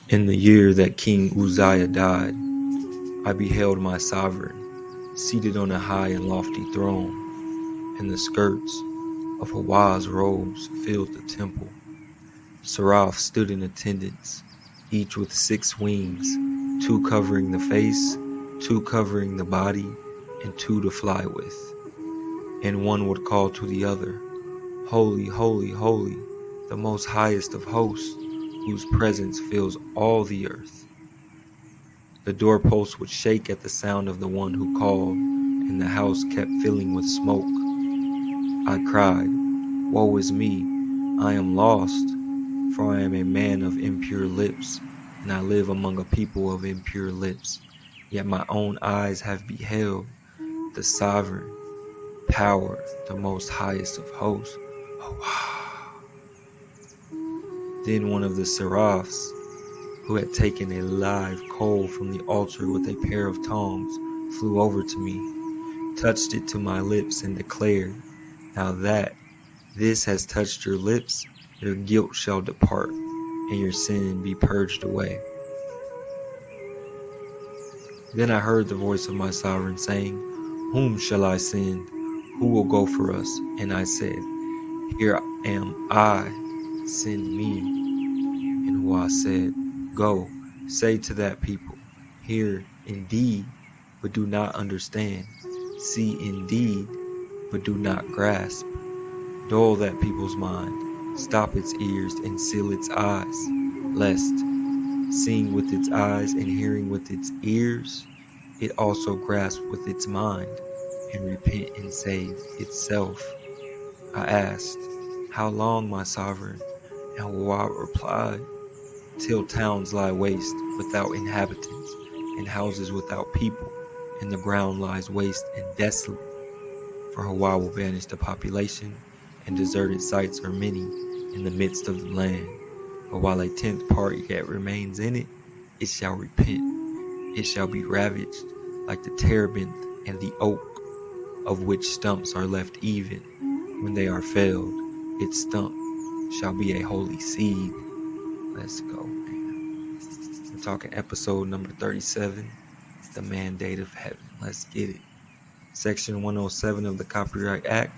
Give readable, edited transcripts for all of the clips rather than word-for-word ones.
In the year that King Uzziah died, I beheld my sovereign seated on a high and lofty throne, and the skirts of Hawa's robes filled the temple. Seraphs stood in attendance, each with 6 wings, 2 covering the face, 2 covering the body, and 2 to fly with. And one would call to the other, Holy, holy, holy, the most highest of hosts, whose presence fills all the earth. The doorpost would shake at the sound of the one who called, and the house kept filling with smoke. I cried, Woe is me, I am lost, for I am a man of impure lips, and I live among a people of impure lips. Yet my own eyes have beheld the sovereign power, the most highest of hosts. Oh, wow. Then one of the seraphs, who had taken a live coal from the altar with a pair of tongs, flew over to me, touched it to my lips, and declared, Now that this has touched your lips, your guilt shall depart, and your sin be purged away. Then I heard the voice of my sovereign saying, Whom shall I send? Who will go for us? And I said, Here am I, send me. And Hua said, Go, say to that people, Hear indeed, but do not understand. See indeed, but do not grasp. Dull that people's mind, stop its ears and seal its eyes, lest, seeing with its eyes and hearing with its ears, it also grasp with its mind and repent and save itself. I asked, How long, my sovereign? And Hua replied, Till towns lie waste without inhabitants, and houses without people, and the ground lies waste and desolate. For Hua will banish the population, and deserted sites are many in the midst of the land. But while a 10th part yet remains in it, it shall repent. It shall be ravaged like the terebinth and the oak, of which stumps are left even. When they are felled, its stump shall be a holy seed. Let's go, man. We're talking episode number 37, The Mandate of Heaven. Let's get it. Section 107 of the Copyright Act.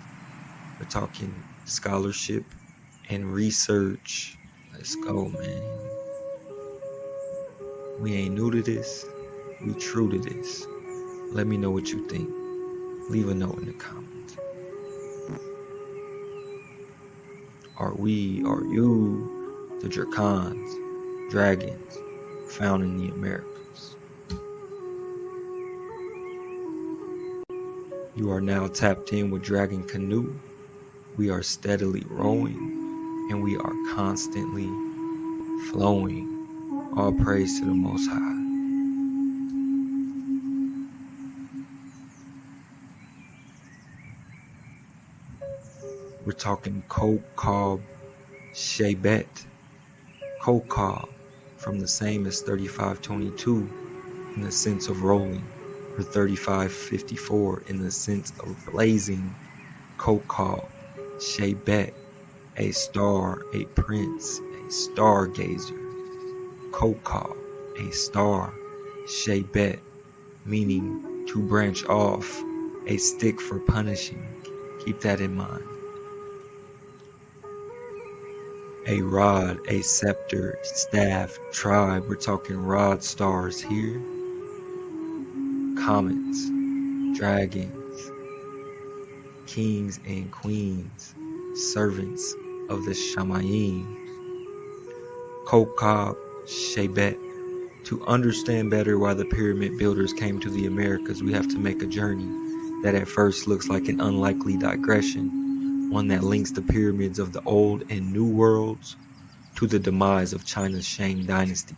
We're talking scholarship and research. Let's go, man. We ain't new to this. We true to this. Let me know what you think. Leave a note in the comments. Are you the dragons found in the Americas? You are now tapped in with Dragon Canoe. We are steadily rowing, and we are constantly flowing. All praise to the Most High. We're talking Kokab Shebet. Kokab, from the same as 3522 in the sense of rolling, or 3554 in the sense of blazing. Kokab Shebet, a star, a prince, a stargazer. Kokab, a star. Shebet, meaning to branch off, a stick for punishing. Keep that in mind. A rod, a scepter, staff, tribe. We're talking rod stars here. Comets, dragons, kings and queens, servants of the Shamayim. Kokab Shebet. To understand better why the pyramid builders came to the Americas, we have to make a journey that at first looks like an unlikely digression, one that links the pyramids of the Old and New Worlds to the demise of China's Shang dynasty,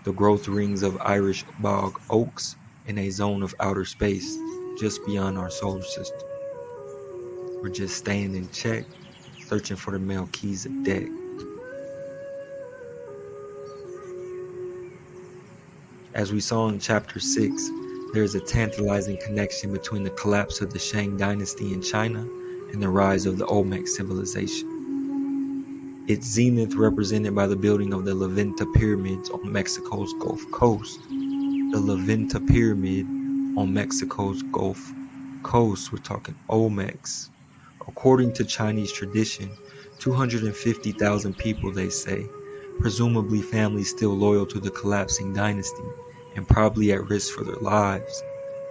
the growth rings of Irish bog oaks in a zone of outer space just beyond our solar system. We're just staying in check, searching for the Melchizedek. As we saw in Chapter 6, there is a tantalizing connection between the collapse of the Shang dynasty in China and the rise of the Olmec civilization. its zenith represented by the building of the Levanto pyramids on Mexico's Gulf Coast. The Levanto pyramid on Mexico's Gulf Coast, we're talking Olmecs. According to Chinese tradition, 250,000 people, they say, presumably families still loyal to the collapsing dynasty and probably at risk for their lives,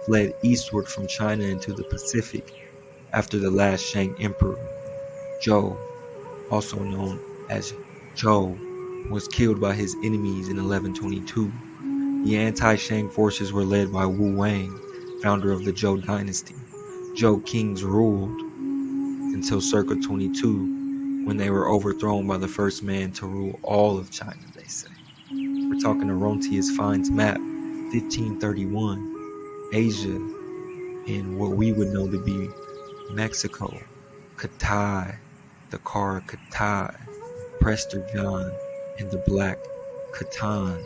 fled eastward from China into the Pacific after the last Shang emperor, Zhou, also known as Zhou, was killed by his enemies in 1122. The anti-Shang forces were led by Wu Wang, founder of the Zhou dynasty. Zhou kings ruled until circa 22, when they were overthrown by the first man to rule all of China, they say. We're talking Orontius finds map 1531, Asia, in what we would know to be Mexico, Katai, the Kara Katai, Prester John, and the Black Catan.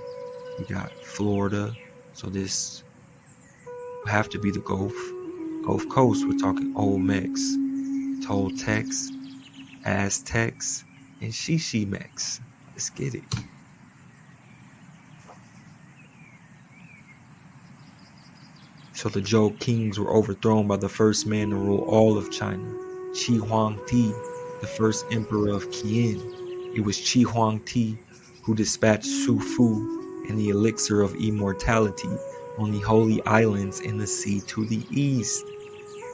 We got Florida, so this will have to be the Gulf Coast. We're talking Olmecs, Toltecs, Aztecs, and Shishimecs. Let's get it. So the Zhou kings were overthrown by the first man to rule all of China, Qi Huangdi, the first emperor of Qian. It was Qi Huangdi who dispatched Su Fu and the elixir of immortality on the holy islands in the sea to the east.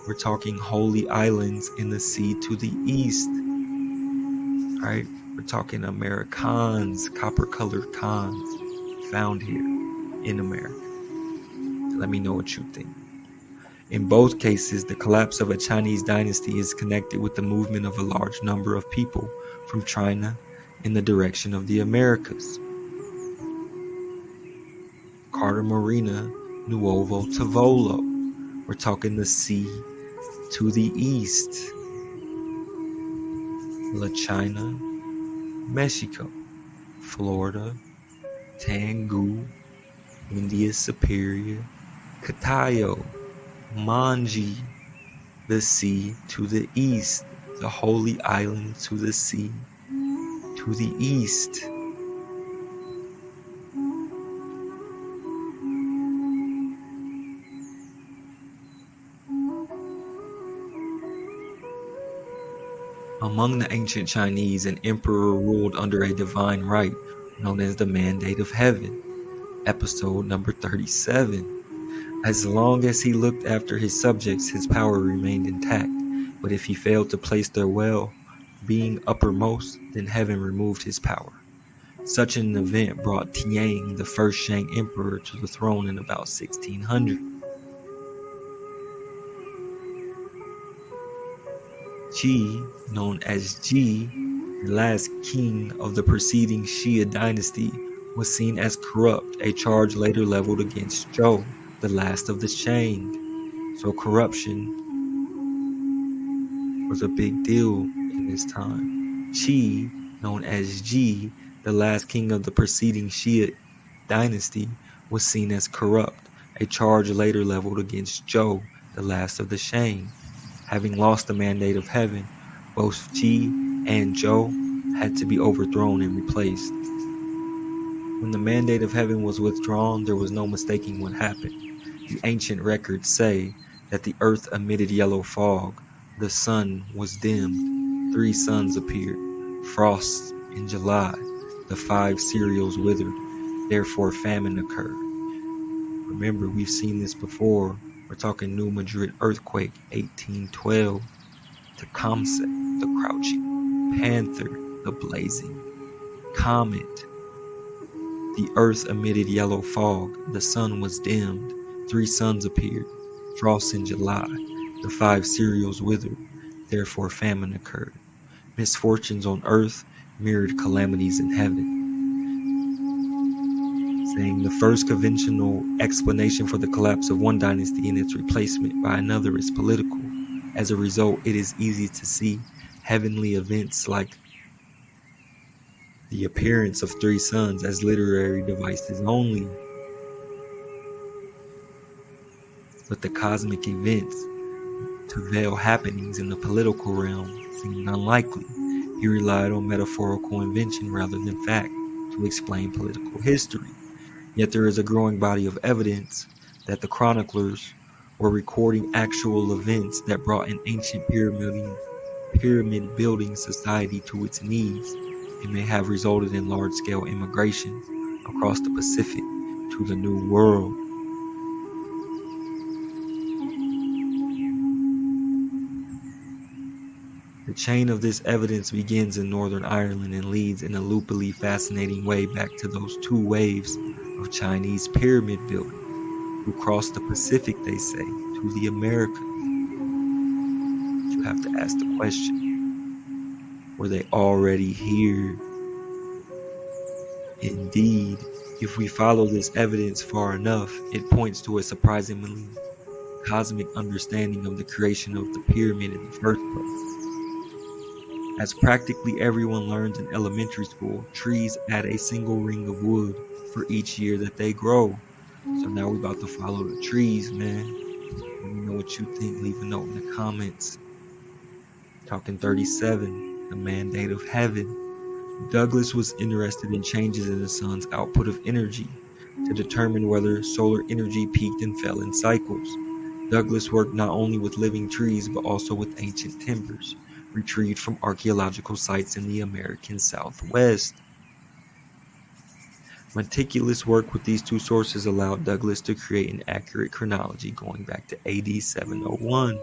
We're talking holy islands in the sea to the east. All right, we're talking Americans, copper-colored cons, found here in America. Let me know what you think. In both cases, the collapse of a Chinese dynasty is connected with the movement of a large number of people from China in the direction of the Americas. Carta Marina Nuovo Tavolo. We're talking the sea to the east. La China, Mexico, Florida, Tangu, India Superior, Catayo, Manji, the sea to the east, the holy island to the sea to the east. Among the ancient Chinese, an emperor ruled under a divine right known as the Mandate of Heaven, episode number 37. As long as he looked after his subjects, his power remained intact, but if he failed to place their well-being uppermost, then heaven removed his power. Such an event brought Tiang, the first Shang emperor, to the throne in about 1600. Qi, known as Ji, the last king of the preceding Xia dynasty, was seen as corrupt, a charge later leveled against Zhou, the last of the Shang. So corruption was a big deal in this time. Qi, known as Ji, the last king of the preceding Xia dynasty, was seen as corrupt, a charge later leveled against Zhou, the last of the Shang. Having lost the mandate of heaven, both Qi and Zhou had to be overthrown and replaced. When the mandate of heaven was withdrawn, there was no mistaking what happened. The ancient records say that the earth emitted yellow fog, the sun was dimmed, 3 suns appeared, frost in July, the 5 cereals withered, therefore famine occurred. Remember, we've seen this before. We're talking New Madrid earthquake, 1812, Tecumseh, the crouching panther, the blazing comet. The earth emitted yellow fog, the sun was dimmed, 3 suns appeared, frost in July, the 5 cereals withered, therefore famine occurred. Misfortunes on earth mirrored calamities in heaven. Saying the first conventional explanation for the collapse of one dynasty and its replacement by another is political. As a result, it is easy to see heavenly events like the appearance of 3 suns as literary devices only. But the cosmic events to veil happenings in the political realm seemed unlikely. He relied on metaphorical invention rather than fact to explain political history. Yet there is a growing body of evidence that the chroniclers were recording actual events that brought an ancient pyramid building society to its knees and may have resulted in large scale immigrations across the Pacific to the New World. The chain of this evidence begins in Northern Ireland and leads in a loopily fascinating way back to those two waves of Chinese pyramid building who crossed the Pacific, they say, to the Americas. But you have to ask the question, were they already here? Indeed, if we follow this evidence far enough, it points to a surprisingly cosmic understanding of the creation of the pyramid in the first place. As practically everyone learns in elementary school, trees add a single ring of wood for each year that they grow. So now we're about to follow the trees, man. Let me know what you think. Leave a note in the comments. Talking 37, the mandate of heaven. Douglas was interested in changes in the sun's output of energy to determine whether solar energy peaked and fell in cycles. Douglas worked not only with living trees but also with ancient timbers retrieved from archaeological sites in the American Southwest. Meticulous work with these two sources allowed Douglas to create an accurate chronology going back to AD 701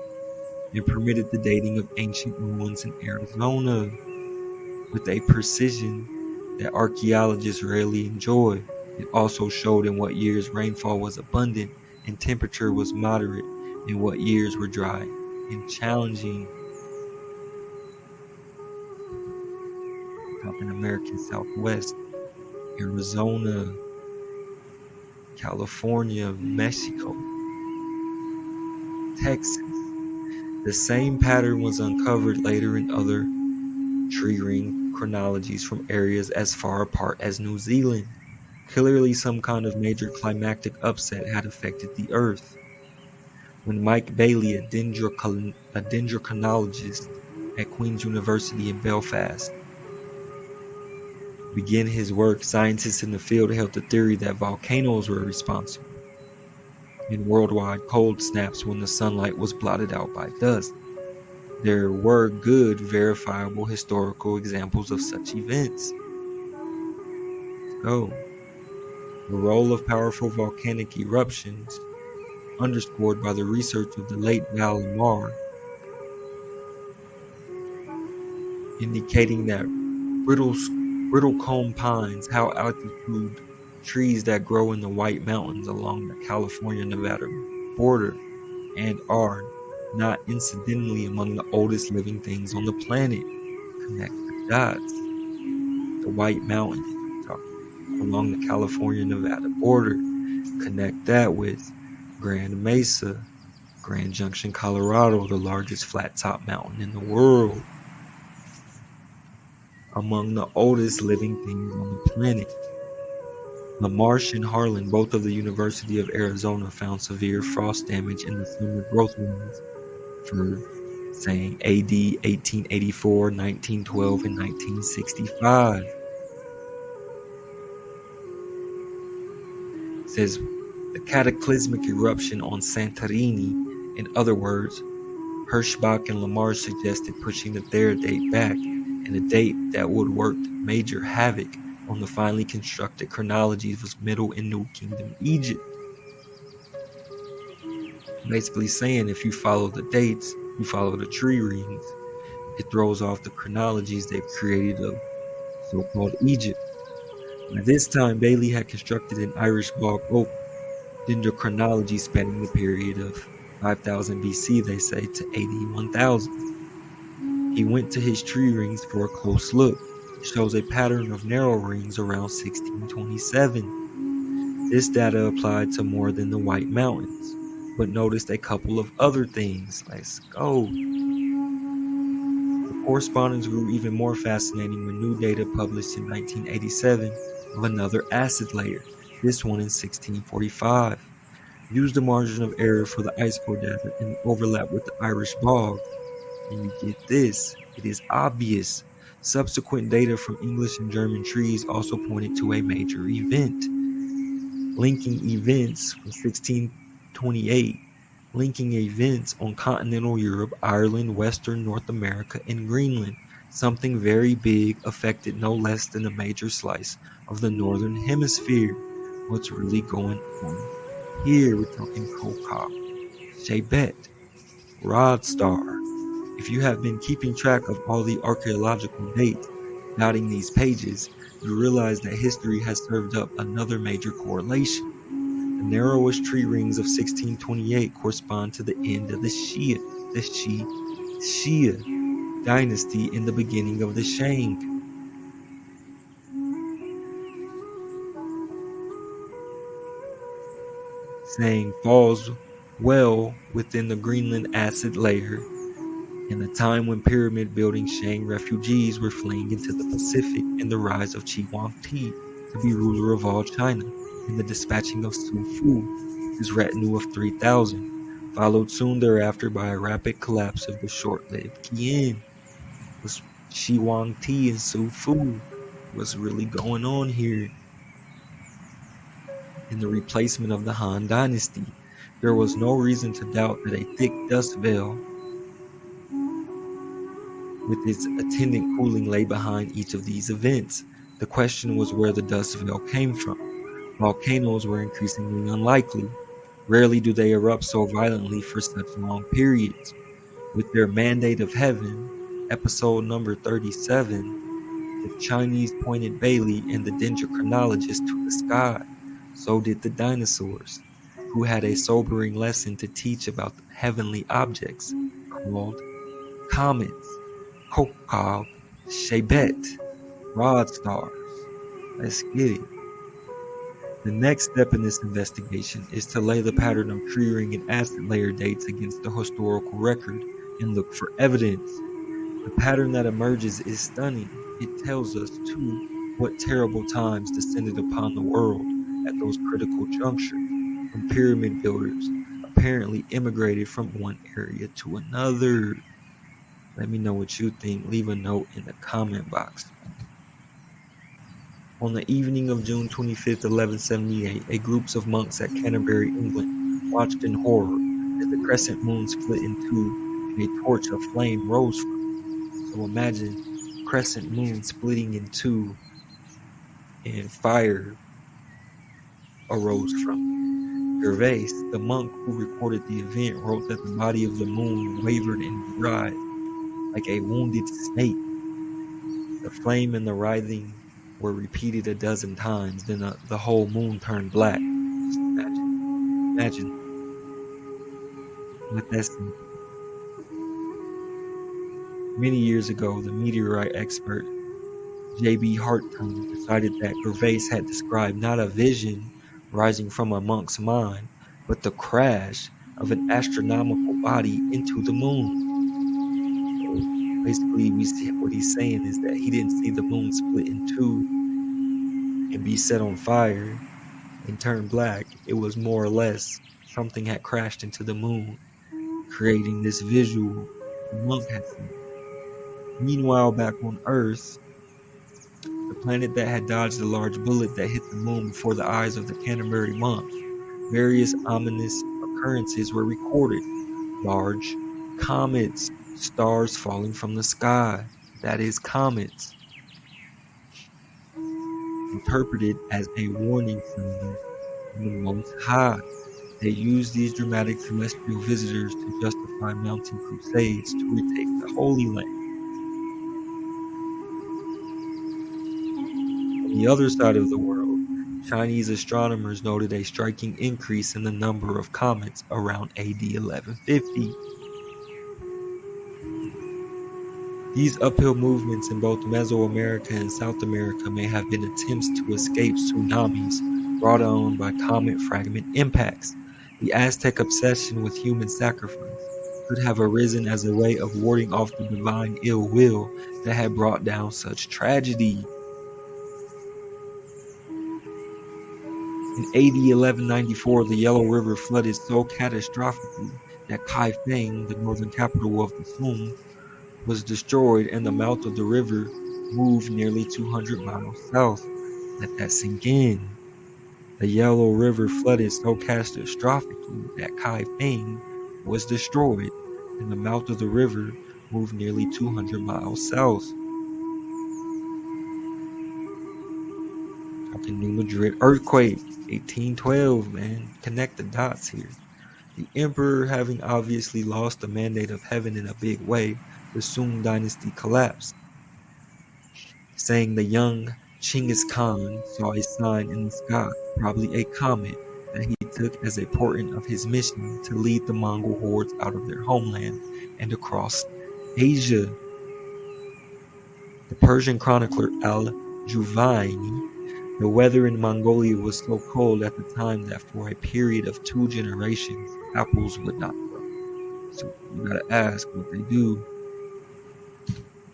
and permitted the dating of ancient ruins in Arizona with a precision that archaeologists rarely enjoy. It also showed in what years rainfall was abundant and temperature was moderate, and what years were dry and challenging. Talking American Southwest, Arizona, California, Mexico, Texas. The same pattern was uncovered later in other tree ring chronologies from areas as far apart as New Zealand. Clearly, some kind of major climatic upset had affected the Earth. When Mike Bailey, a dendrochronologist at Queen's University in Belfast, began his work, scientists in the field held the theory that volcanoes were responsible in worldwide cold snaps when the sunlight was blotted out by dust. There were good, verifiable historical examples of such events. So, the role of powerful volcanic eruptions, underscored by the research of the late Val Lamar, indicating that brittle-comb pines, high altitude trees that grow in the White Mountains along the California-Nevada border and are, not incidentally, among the oldest living things on the planet. Connect the dots. The White Mountains, along the California-Nevada border. Connect that with Grand Mesa, Grand Junction, Colorado, the largest flat-top mountain in the world. Among the oldest living things on the planet. LaMarche and Harlan, both of the University of Arizona, found severe frost damage in the summer growth winds for, saying, AD 1884, 1912, and 1965. It says the cataclysmic eruption on Santorini, in other words, Hirschbach and LaMarche suggested pushing the Thayer date back, and a date that would work major havoc on the finely constructed chronologies was Middle and New Kingdom Egypt. Basically saying if you follow the dates, you follow the tree rings, it throws off the chronologies they've created of so-called Egypt. By this time, Bailey had constructed an Irish bog oak dendrochronology spanning the period of 5000 BC, they say, to AD 1000. He went to his tree rings for a close look. It shows a pattern of narrow rings around 1627. This data applied to more than the White Mountains, but noticed a couple of other things. Let's go. The correspondence grew even more fascinating when new data published in 1987 of another acid layer, this one in 1645. Use the margin of error for the ice core data and the overlap with the Irish bog, and you get this. It is obvious. Subsequent data from English and German trees also pointed to a major event, linking events on continental Europe, Ireland, Western North America, and Greenland. Something very big affected no less than a major slice of the northern hemisphere. What's really going on here? We're talking Kokab, Chebet, Rod Star. If you have been keeping track of all the archaeological dates dotting these pages, you realize that history has served up another major correlation. The narrowest tree rings of 1628 correspond to the end of the Shia dynasty and the beginning of the Shang. Saying falls well within the Greenland acid layer, in the time when pyramid building Shang refugees were fleeing into the Pacific, and the rise of Qi Huangdi to be ruler of all China, and the dispatching of Sun Fu, his retinue of 3,000, followed soon thereafter by a rapid collapse of the short-lived Qian. Was Shi Huangdi and Sun Fu? What's really going on here? In the replacement of the Han Dynasty, there was no reason to doubt that a thick dust veil with its attendant cooling lay behind each of these events. The question was where the dust veil came from. Volcanoes were increasingly unlikely. Rarely do they erupt so violently for such long periods. With their mandate of heaven, episode number 37, the Chinese pointed Bailey and the dendrochronologist to the sky. So did the dinosaurs, who had a sobering lesson to teach about heavenly objects called comets, Kokab, Chebet, Rod stars. Let's get it. The next step in this investigation is to lay the pattern of tree ring and acid layer dates against the historical record and look for evidence. The pattern that emerges is stunning. It tells us, too, what terrible times descended upon the world at those critical junctures when pyramid builders apparently immigrated from one area to another. Let me know what you think. Leave a note in the comment box. On the evening of June 25th, 1178, a group of monks at Canterbury, England, watched in horror as the crescent moon split in two and a torch of flame rose from it. So imagine crescent moon splitting in two and fire arose from it. Gervais, the monk who recorded the event, wrote that the body of the moon wavered and writhed like a wounded snake. The flame and the writhing were repeated a dozen times, then the whole moon turned black. Just imagine. Let that sink. Many years ago, the meteorite expert J.B. Hartung decided that Gervais had described not a vision rising from a monk's mind, but the crash of an astronomical body into the moon. Basically, what he's saying is that he didn't see the moon split in two and be set on fire and turn black. It was more or less something had crashed into the moon, creating this visual the monk had seen. Meanwhile, back on Earth, the planet that had dodged the large bullet that hit the moon before the eyes of the Canterbury monks, various ominous occurrences were recorded. Large comets, stars falling from the sky, that is comets, interpreted as a warning sign from the Most High. They used these dramatic celestial visitors to justify mounting crusades to retake the Holy Land. On the other side of the world, Chinese astronomers noted a striking increase in the number of comets around AD 1150. These uphill movements in both Mesoamerica and South America may have been attempts to escape tsunamis brought on by comet fragment impacts. The Aztec obsession with human sacrifice could have arisen as a way of warding off the divine ill will that had brought down such tragedy. In AD 1194, the Yellow River flooded so catastrophically that Kaifeng, the northern capital of the Song, was destroyed, and the mouth of the river moved nearly 200 miles south. Let that sink in. The Yellow River flooded so catastrophically that Kaifeng was destroyed, and the mouth of the river moved nearly 200 miles south. Talking New Madrid earthquake, 1812, man. Connect the dots here. The emperor, having obviously lost the mandate of heaven in a big way, the Sung dynasty collapsed, saying the young Chinggis Khan saw a sign in the sky, probably a comet, that he took as a portent of his mission to lead the Mongol hordes out of their homeland and across Asia. The Persian chronicler Al-Juwayni, the weather in Mongolia was so cold at the time that for a period of 2 generations, apples would not grow. So you gotta ask what they do.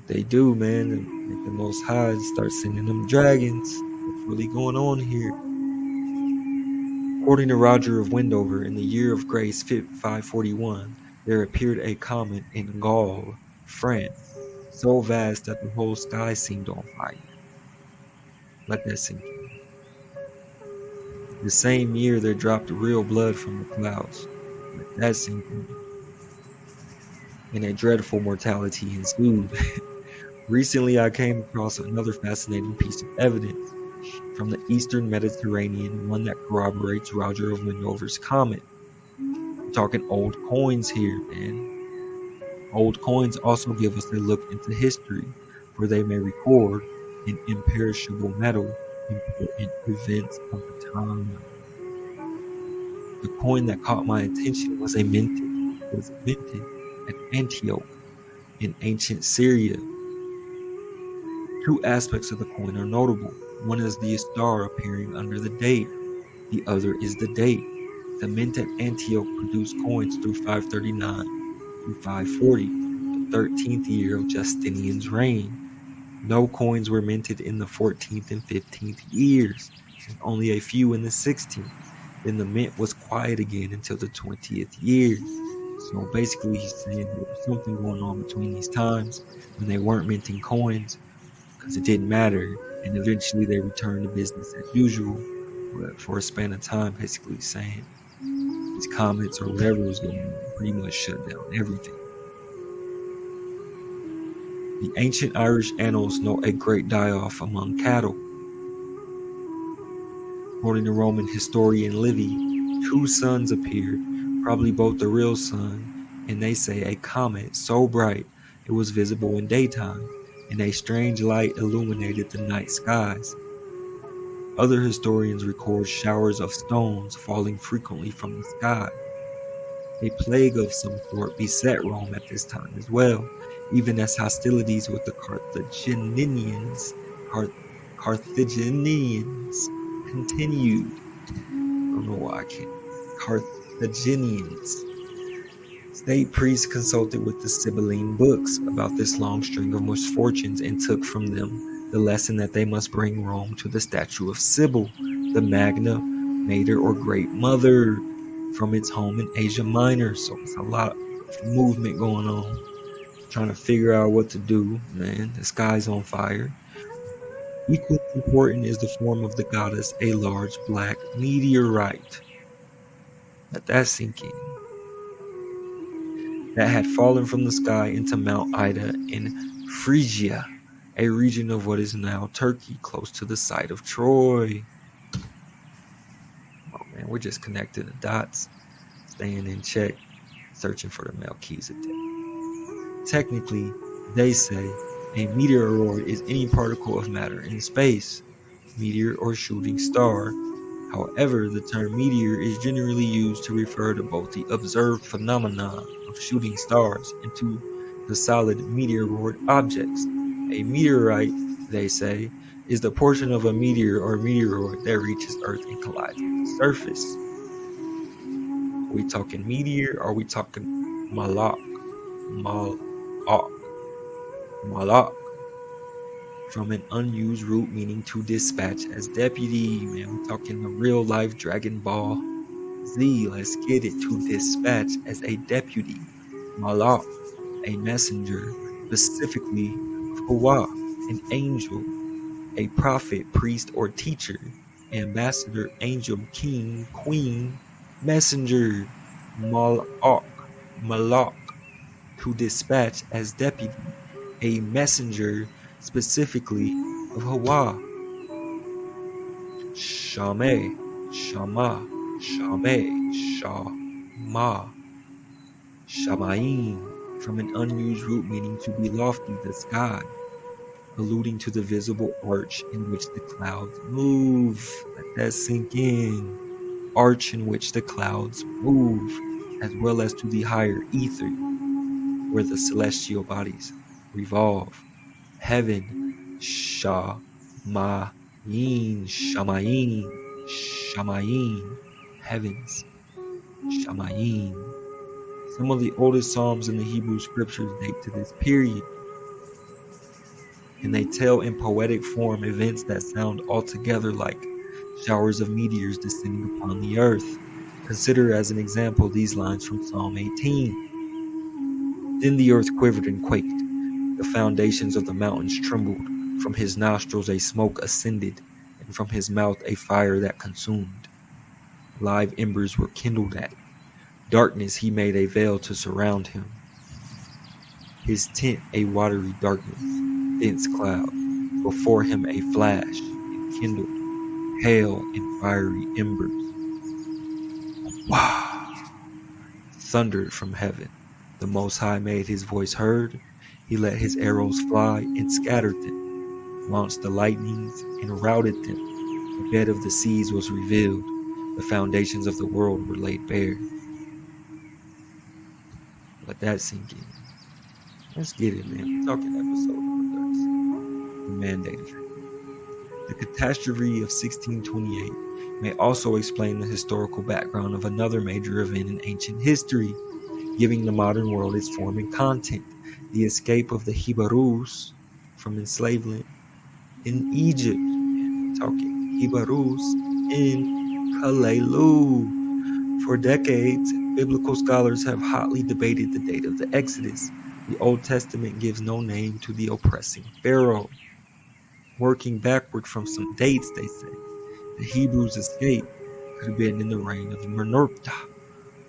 They do, man, and make the Most High start sending them dragons. What's really going on here? According to Roger of Wendover, in the year of grace 541, there appeared a comet in Gaul, France, so vast that the whole sky seemed on fire. Let that sink in. The same year there dropped real blood from the clouds. Let that sink in. And a dreadful mortality ensued. Recently I came across another fascinating piece of evidence from the eastern Mediterranean, one that corroborates Roger of Wendover's comet. We're talking old coins here, man. Old coins also give us a look into history, for they may record, in imperishable metal, important events of the time. The coin that caught my attention was minted at Antioch in ancient Syria. Two aspects of the coin are notable. One is the star appearing under the date. The other is the date. The mint at Antioch produced coins through 539 through 540, the 13th year of Justinian's reign. No coins were minted in the 14th and 15th years, and only a few in the 16th. Then the mint was quiet again until the 20th year. So basically, he's saying there was something going on between these times when they weren't minting coins because it didn't matter, and eventually they returned to business as usual. But for a span of time, basically saying these comets or whatever was going on pretty much shut down everything. The ancient Irish annals note a great die-off among cattle. According to Roman historian Livy, two suns appeared, probably both the real sun, and they say a comet so bright it was visible in daytime, and a strange light illuminated the night skies. Other historians record showers of stones falling frequently from the sky. A plague of some sort beset Rome at this time as well, even as hostilities with the Carthaginians continued. I don't know why I can't. Carthaginians. State priests consulted with the Sibylline books about this long string of misfortunes and took from them the lesson that they must bring Rome to the statue of Sibyl, the Magna Mater or Great Mother, from its home in Asia Minor. So it's a lot of movement going on, trying to figure out what to do, man. The sky's on fire. Equally important is the form of the goddess, a large black meteorite. Let that sink in. That had fallen from the sky into Mount Ida in Phrygia, a region of what is now Turkey, close to the site of Troy. Oh man, we're just connecting the dots, staying in check, searching for the Melchizedek. Technically, they say a meteoroid is any particle of matter in space, meteor or shooting star. However, the term meteor is generally used to refer to both the observed phenomenon of shooting stars and to the solid meteoroid objects. A meteorite, they say, is the portion of a meteor or meteoroid that reaches Earth and collides with the surface. Are we talking meteor or are we talking malak? Malak. From an unused root meaning to dispatch as deputy. Man, we're talking the real life Dragon Ball Z. Let's get it. To dispatch as a deputy. Malak, a messenger, specifically of Hawa. an angel, a prophet, priest, or teacher, ambassador, angel, king, queen, messenger, malak, to dispatch as deputy, a messenger specifically of Hawa, Shameh, Shama, Shameh, Shama, Shamayim, from an unused root meaning to be lofty, the sky, alluding to the visible arch in which the clouds move. Let that sink in. Arch in which the clouds move, as well as to the higher ether, where the celestial bodies revolve. Heaven, Shamayim, Shamayim, Shamayim, heavens, Shamayim. Some of the oldest psalms in the Hebrew scriptures date to this period, and they tell in poetic form events that sound altogether like showers of meteors descending upon the earth. Consider as an example these lines from Psalm 18. Then the earth quivered and quaked. The foundations of the mountains trembled. From his nostrils a smoke ascended, and from his mouth a fire that consumed. Live embers were kindled at it. Darkness he made a veil to surround him. His tent a watery darkness, dense cloud. Before him a flash, and kindled, hail and fiery embers. Wow! Thundered from heaven. The Most High made his voice heard. He let his arrows fly and scattered them, launched the lightnings and routed them. The bed of the seas was revealed. The foundations of the world were laid bare. Let that sink in. Let's get it, man. We're talking episode number 36. The mandated dream. The catastrophe of 1628 may also explain the historical background of another major event in ancient history, giving the modern world its form and content, the escape of the Hebrews from enslavement in Egypt. And we're talking Hebrews in Kalilu. For decades, biblical scholars have hotly debated the date of the Exodus. The Old Testament gives no name to the oppressing Pharaoh. Working backward from some dates, they say, the Hebrews' escape could have been in the reign of Merneptah,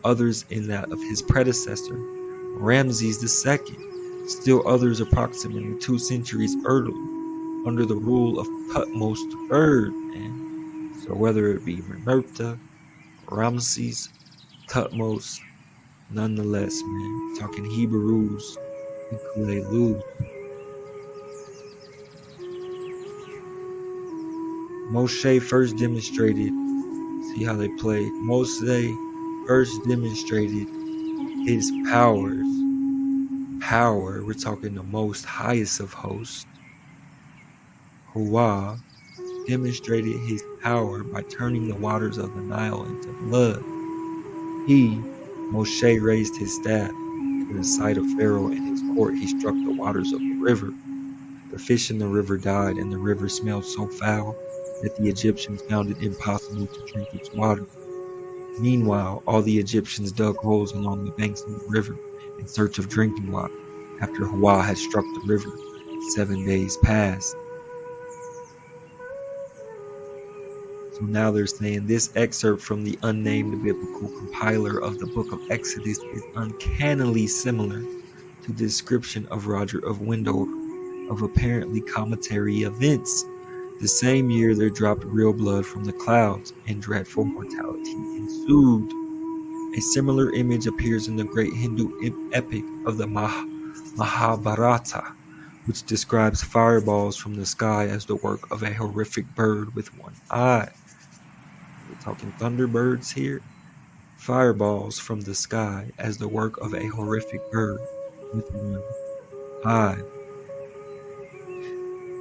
others in that of his predecessor, Ramses II, still others approximately 2 centuries earlier, under the rule of Thutmose III, man. So whether it be Merneptah, Ramses, Thutmose, nonetheless, man, talking Hebrews and Kalilu. Moshe first demonstrated, see how they played. Moshe first demonstrated his powers. Power, we're talking the most highest of hosts. Hua demonstrated his power by turning the waters of the Nile into blood. Moshe raised his staff. In the sight of Pharaoh and his court, he struck the waters of the river. The fish in the river died, and the river smelled so foul that the Egyptians found it impossible to drink its water. Meanwhile, all the Egyptians dug holes along the banks of the river in search of drinking water, after Hua had struck the river. 7 days passed. So now they're saying this excerpt from the unnamed biblical compiler of the book of Exodus is uncannily similar to the description of Roger of Wendover of apparently cometary events. The same year there dropped real blood from the clouds, and dreadful mortality ensued. A similar image appears in the great Hindu epic of the Mahabharata, which describes fireballs from the sky as the work of a horrific bird with one eye. We're talking thunderbirds here. Fireballs from the sky as the work of a horrific bird with one eye.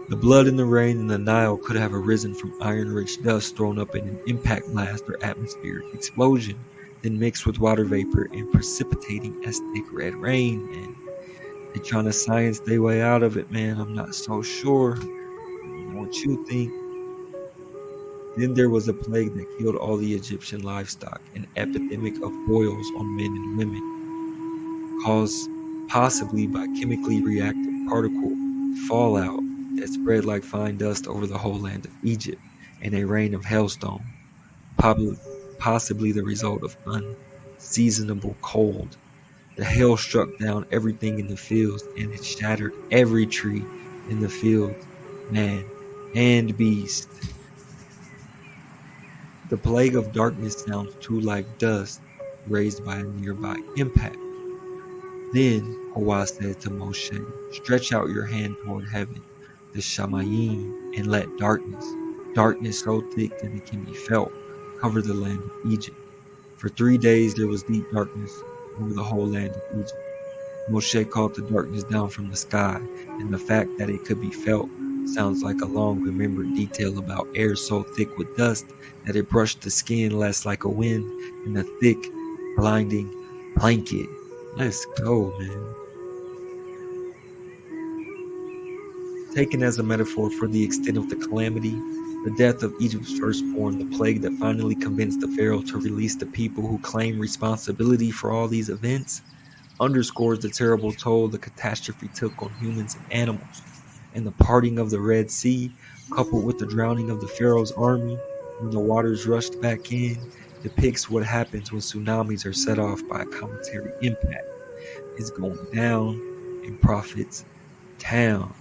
The blood in the rain in the Nile could have arisen from iron-rich dust thrown up in an impact blast or atmospheric explosion, then mixed with water vapor and precipitating acidic red rain. And they're trying to science their way out of it, man. I'm not so sure. I don't know what you think. Then there was a plague that killed all the Egyptian livestock, an epidemic of boils on men and women, caused possibly by chemically reactive particle fallout that spread like fine dust over the whole land of Egypt, and a rain of hailstone, probably, possibly the result of unseasonable cold. The hail struck down everything in the fields, and it shattered every tree in the fields, man and beast. The plague of darkness sounds too like dust raised by a nearby impact. Then Hawa said to Moshe, "Stretch out your hand toward heaven, the Shamayim, and let darkness so thick that it can be felt, cover the land of Egypt." For 3 days there was deep darkness over the whole land of Egypt. Moshe called the darkness down from the sky, and the fact that it could be felt sounds like a long remembered detail about air so thick with dust that it brushed the skin less like a wind than a thick, blinding blanket. Let's go, man. Taken as a metaphor for the extent of the calamity, the death of Egypt's firstborn, the plague that finally convinced the Pharaoh to release the people who claim responsibility for all these events, underscores the terrible toll the catastrophe took on humans and animals. And the parting of the Red Sea, coupled with the drowning of the Pharaoh's army when the waters rushed back in, depicts what happens when tsunamis are set off by a cometary impact. It's going down in Prophet's town.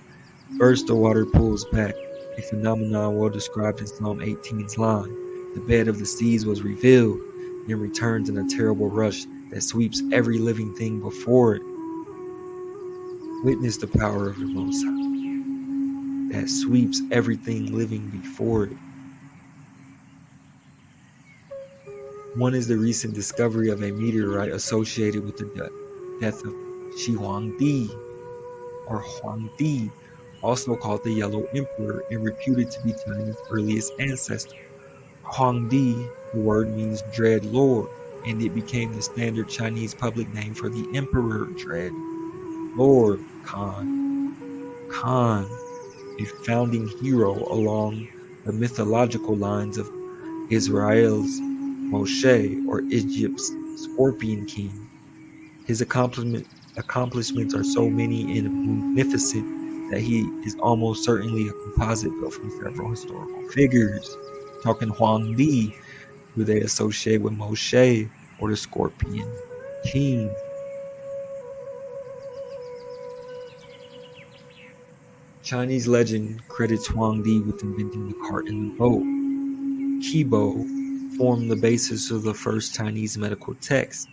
First, the water pulls back, a phenomenon well described in Psalm 18's line. The bed of the seas was revealed, then returns in a terrible rush that sweeps every living thing before it. Witness the power of the Most High that sweeps everything living before it. One is the recent discovery of a meteorite associated with the death of Shi Huangdi, or Huangdi, also called the Yellow Emperor and reputed to be China's earliest ancestor. Huangdi, the word means dread lord, and it became the standard Chinese public name for the emperor dread lord Khan. Khan, a founding hero along the mythological lines of Israel's Moshe, or Egypt's Scorpion King. His accomplishments are so many and magnificent that he is almost certainly a composite built from several historical figures. Talking Huangdi, who they associate with Moshe or the Scorpion King. Chinese legend credits Huangdi with inventing the cart and the boat. Qibo formed the basis of the first Chinese medical text.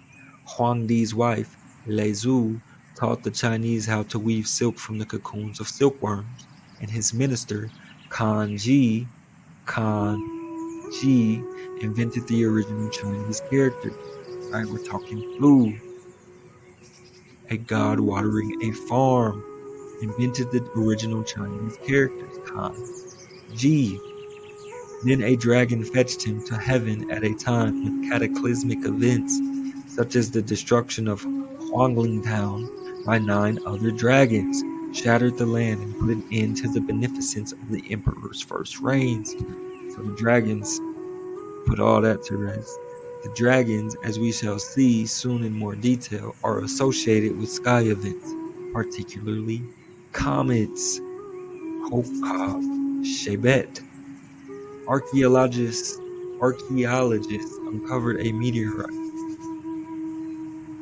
Huangdi's wife, Lei Zhu, taught the Chinese how to weave silk from the cocoons of silkworms, and his minister, Kan Ji, invented the original Chinese characters. Right, we're talking Lu, a god watering a farm, invented the original Chinese characters, Kan Ji. Then a dragon fetched him to heaven at a time when cataclysmic events, such as the destruction of Huangling Town by 9 other dragons, shattered the land and put an end to the beneficence of the emperor's first reigns. So the dragons put all that to rest. The dragons, as we shall see soon in more detail, are associated with sky events, particularly comets. Hokab, Shebet. Archaeologists uncovered a meteorite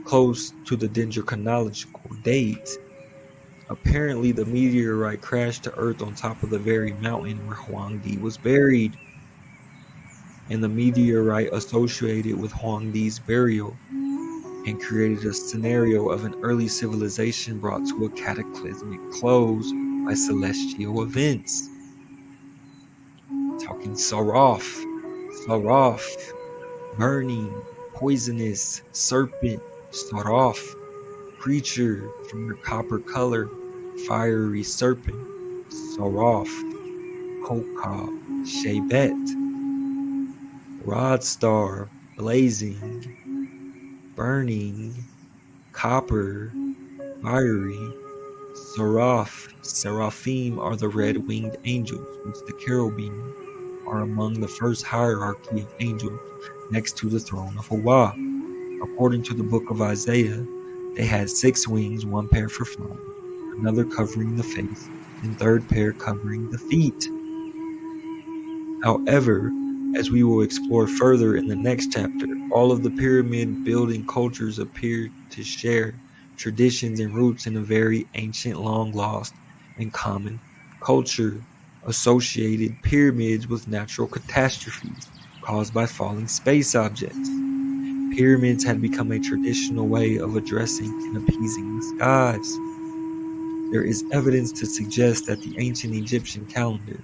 close to the dendrochronological date. Apparently, the meteorite crashed to Earth on top of the very mountain where Huangdi was buried, and the meteorite associated with Huangdi's burial and created a scenario of an early civilization brought to a cataclysmic close by celestial events. Talking Saraf, burning, poisonous, serpent, Saraf, creature from the copper color, fiery serpent, Saraf, Kokab, Shebet, rod star, blazing, burning, copper, fiery, Seraphim are the red-winged angels, which the cherubim are among the first hierarchy of angels next to the throne of Hawa. According to the book of Isaiah, they had 6 wings, one pair for flying, another covering the face, and third pair covering the feet. However, as we will explore further in the next chapter, all of the pyramid building cultures appear to share traditions and roots in a very ancient, long lost, and common culture associated pyramids with natural catastrophes caused by falling space objects. Pyramids had become a traditional way of addressing and appeasing the skies. There is evidence to suggest that the ancient Egyptian calendar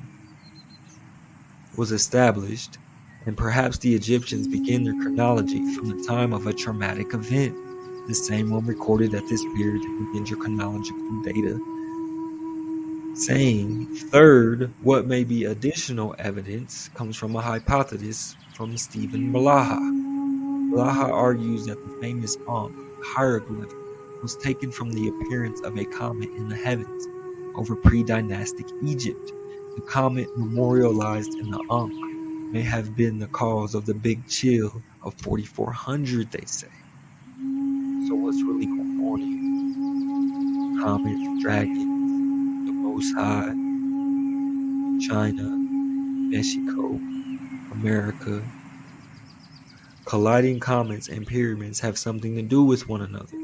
was established, and perhaps the Egyptians began their chronology from the time of a traumatic event, the same one recorded at this period to begin your chronological data. Saying, third, what may be additional evidence comes from a hypothesis from Stephen Blaha. Blaha argues that the famous Ankh hieroglyph was taken from the appearance of a comet in the heavens over pre-dynastic Egypt. The comet memorialized in the Ankh may have been the cause of the Big Chill of 4400, they say. So what's really going on here? Comets, dragons, the Most High, China, Mexico, America. Colliding comets and pyramids have something to do with one another.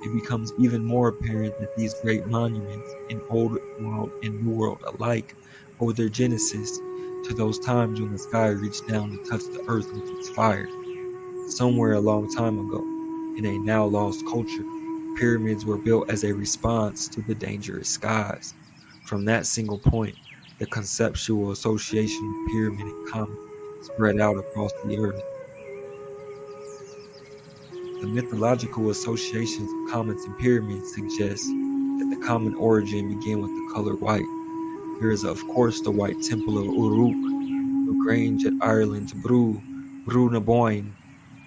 It becomes even more apparent that these great monuments, in Old World and New World alike, owe their genesis to those times when the sky reached down to touch the earth with its fire. Somewhere a long time ago, in a now lost culture, pyramids were built as a response to the dangerous skies. From that single point, the conceptual association of pyramid and comet spread out across the earth. The mythological associations of comets and pyramids suggest that the common origin began with the color white. There is of course the White Temple of Uruk, the Grange at Ireland's Brú na Bóinne,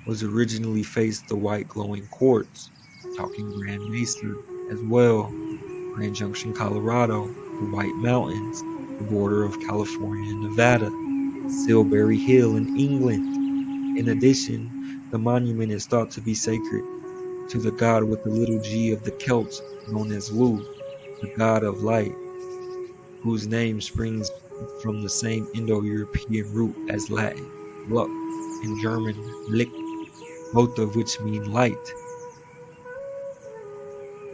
was originally faced the white glowing quartz, talking Grand Mesa as well, Grand Junction, Colorado, the White Mountains, the border of California and Nevada, Silbury Hill in England. In addition, the monument is thought to be sacred to the god with the little g of the Celts known as Lu, the god of light, whose name springs from the same Indo-European root as Latin, lux, and German licht, both of which mean light.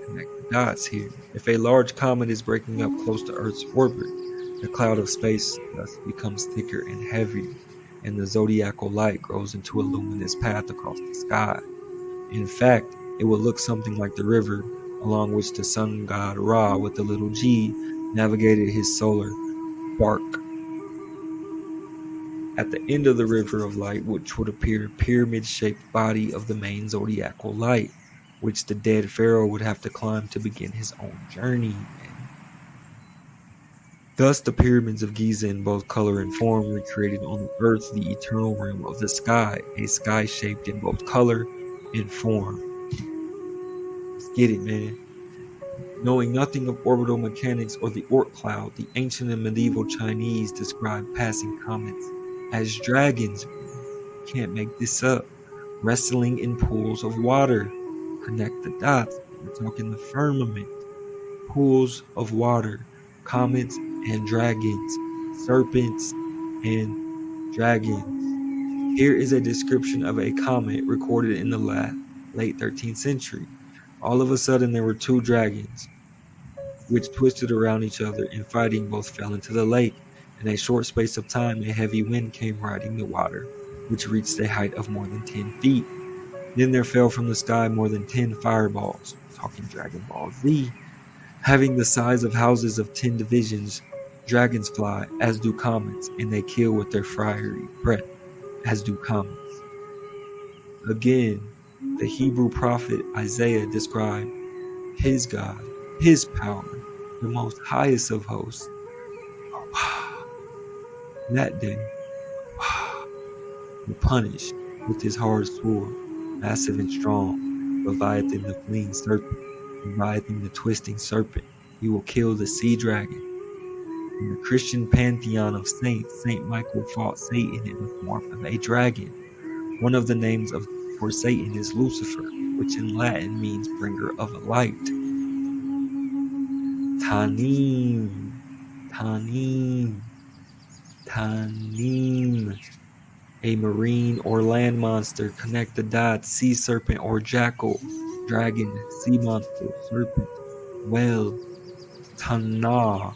Connect the dots here. If a large comet is breaking up close to Earth's orbit, the cloud of space dust becomes thicker and heavier, and the zodiacal light grows into a luminous path across the sky. In fact, it would look something like the river along which the sun god Ra with the little g navigated his solar bark. At the end of the river of light, which would appear a pyramid-shaped body of the main zodiacal light, which the dead pharaoh would have to climb to begin his own journey. Thus, the pyramids of Giza in both color and form recreated on the earth the eternal realm of the sky, a sky shaped in both color and form. Let's get it, man. Knowing nothing of orbital mechanics or the Oort cloud, the ancient and medieval Chinese described passing comets as dragons. Can't make this up. Wrestling in pools of water. Connect the dots. We're talking the firmament. Pools of water. Comets and dragons. Serpents and dragons. Here is a description of a comet recorded in the late 13th century. All of a sudden there were two dragons, which twisted around each other, and fighting both fell into the lake. In a short space of time, a heavy wind came riding the water, which reached a height of more than 10 feet. Then there fell from the sky more than 10 fireballs, talking Dragon Ball Z, having the size of houses of 10 divisions. Dragons fly, as do comets, and they kill with their fiery breath, as do comets. Again, the Hebrew prophet Isaiah described his God, his power, the most highest of hosts. That day, will punish with his hard sword, massive and strong, Leviathan the fleeing serpent, Leviathan the twisting serpent. He will kill the sea dragon. In the Christian pantheon of saints, Saint Michael fought Satan in the form of a dragon. One of the names for Satan is Lucifer, which in Latin means bringer of light. Tanim. Tanim, Tanim, a marine or land monster. Connect the dots. Sea serpent or jackal. Dragon, sea monster, serpent. Whale, Tana,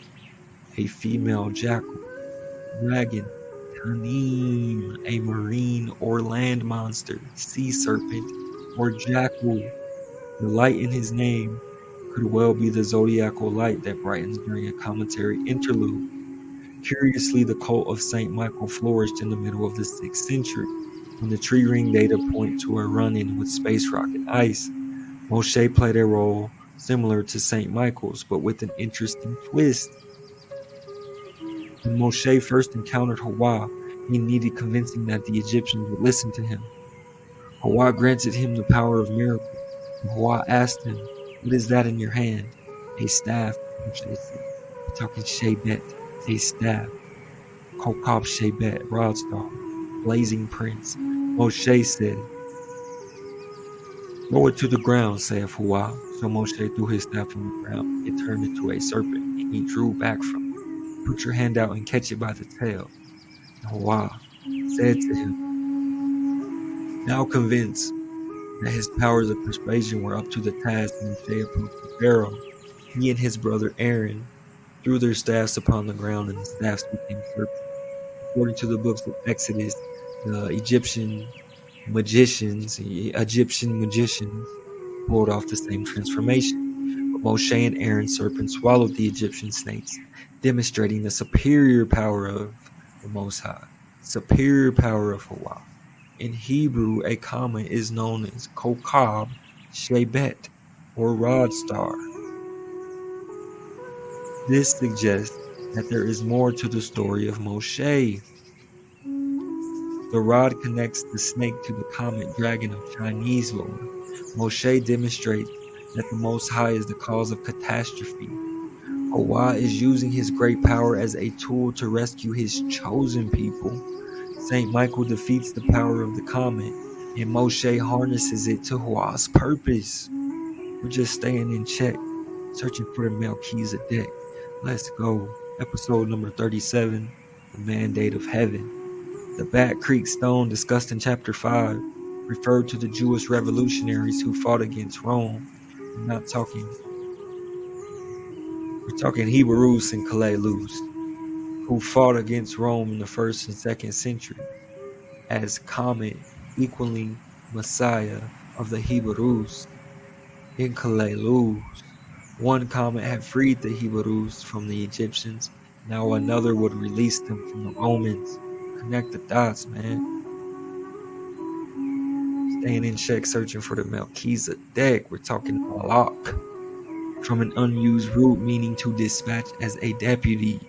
a female jackal. Dragon, Tanim, a marine or land monster. Sea serpent or jackal. The light in his name could well be the zodiacal light that brightens during a cometary interlude. Curiously, the cult of Saint Michael flourished in the middle of the 6th century, when the tree ring data point to a run-in with space rock and ice. Moshe played a role similar to Saint Michael's, but with an interesting twist. When Moshe first encountered Hawa, he needed convincing that the Egyptians would listen to him. Hawa granted him the power of miracles. Hawa asked him, "What is that in your hand?" "A staff," Moshe said. We're talking Shebet, a staff. Kokab Shebet, Rod Star, Blazing Prince. Moshe said, "Throw it to the ground," saith Hawa. So Moshe threw his staff on the ground. It turned into a serpent, and he drew back from it. "Put your hand out and catch it by the tail." And Hawa said to him, now convinced that his powers of persuasion were up to the task, Moshe approached the Pharaoh. He and his brother Aaron threw their staffs upon the ground, and the staffs became serpents. According to the books of Exodus, the Egyptian magicians pulled off the same transformation. But Moshe and Aaron's serpents swallowed the Egyptian snakes, demonstrating the superior power of the Most High, superior power of Hawa. In Hebrew, a comet is known as Kokab Shebet, or Rod Star. This suggests that there is more to the story of Moshe. The rod connects the snake to the comet dragon of Chinese lore. Moshe demonstrates that the Most High is the cause of catastrophe. Hawa is using his great power as a tool to rescue his chosen people. Saint Michael defeats the power of the comet, and Moshe harnesses it to Hawa's purpose. We're just staying in check, searching for the Melchizedek. Let's go. Episode number 37, The Mandate of Heaven. The Bat Creek Stone discussed in chapter 5 referred to the Jewish revolutionaries who fought against Rome. We're talking Hebrews and Kalalus, who fought against Rome in the 1st and 2nd century, as comet equaling Messiah of the Hebrews. In Kalalus, one comet had freed the Hebrews from the Egyptians. Now another would release them from the Romans. Connect the dots, man. Staying in check, searching for the Melchizedek. We're talking Malak, from an unused root meaning to dispatch as a deputy.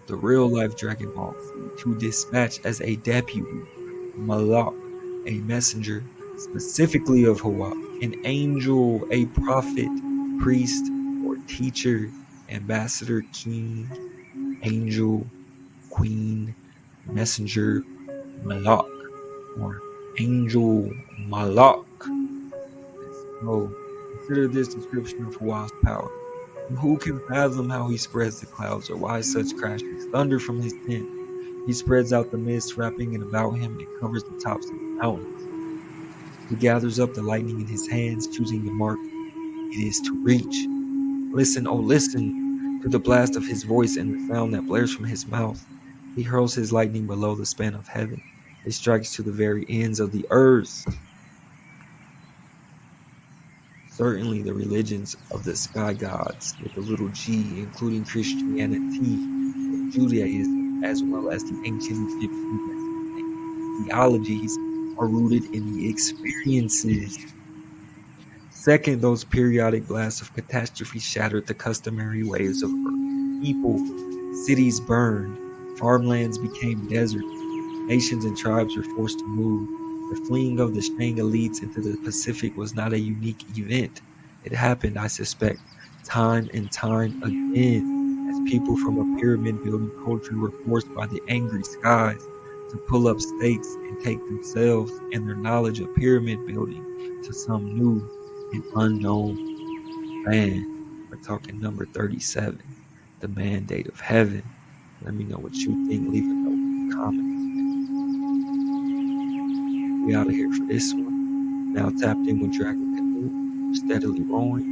The real-life Dragon Ball Z, to dispatch as a deputy. Malak, a messenger, specifically of Hawa. An angel, a prophet, priest, or teacher. Ambassador, king, angel, queen, messenger, Malak, or angel Malak. So, consider this description of Hawa's power. Who can fathom how he spreads the clouds, or why such crashes thunder from his tent? He spreads out the mist, wrapping it about him, and covers the tops of the mountains. He gathers up the lightning in his hands, choosing the mark it is to reach. Listen, oh listen, to the blast of his voice and the sound that blares from his mouth. He hurls his lightning below the span of heaven. It strikes to the very ends of the earth. Certainly the religions of the sky gods, with a little g, including Christianity and Judaism, as well as the ancient Egyptian theologies, are rooted in the experiences. Second, those periodic blasts of catastrophe shattered the customary ways of earth. People, cities burned, farmlands became deserts, nations and tribes were forced to move. The fleeing of the Shang elites into the Pacific was not a unique event. It happened, I suspect, time and time again, as people from a pyramid-building culture were forced by the angry skies to pull up stakes and take themselves and their knowledge of pyramid building to some new and unknown land. We're talking number 37, the Mandate of Heaven. Let me know what you think. Leave a note in the comments. We out of here for this one. Now tapped in with Dragon Canoe, steadily rowing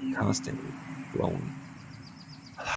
and constantly flowing.